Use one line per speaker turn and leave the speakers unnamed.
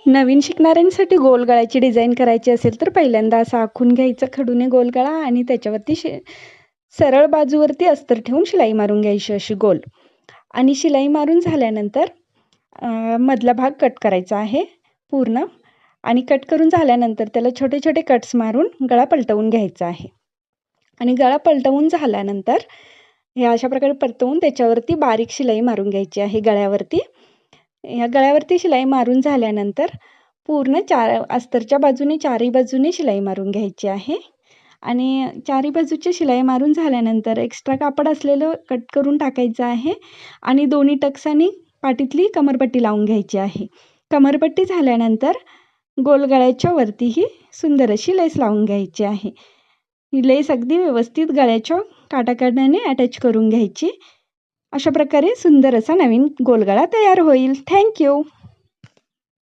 नवीन शिकणाऱ्यांसाठी गोल गळ्याची डिझाईन करायची असेल तर पहिल्यांदा असा आखून घ्यायचा खडूने गोल गळा आणि त्याच्यावरती सरळ बाजूवरती अस्तर ठेवून शिलाई मारून घ्यायची अशी गोल. आणि शिलाई मारून झाल्यानंतर मधला भाग कट करायचा आहे पूर्ण. आणि कट करून झाल्यानंतर त्याला छोटे छोटे कट्स मारून गळा पलटवून घ्यायचा आहे. आणि गळा पलटवून झाल्यानंतर हे अशा प्रकारे परतवून त्याच्यावरती बारीक शिलाई मारून घ्यायची आहे गळ्यावरती. या गळ्यावरती शिलाई मारून झाल्यानंतर पूर्ण अस्तरच्या बाजूने चारही बाजूने शिलाई मारून घ्यायची आहे. आणि चारही बाजूची शिलाई मारून झाल्यानंतर एक्स्ट्रा कापड असलेलं कट करून टाकायचं आहे. आणि दोन्ही टक्सांनी पाठीतली कमरपट्टी लावून घ्यायची आहे. कमरपट्टी झाल्यानंतर गोल गळ्याच्या वरतीही सुंदर अशी लेस लावून घ्यायची आहे. ही लेस अगदी व्यवस्थित गळ्याच्या काठाकाठाने अटॅच करून घ्यायची. अशा प्रकारे सुंदर असा नवीन गोलगळा तयार होईल. थँक्यू.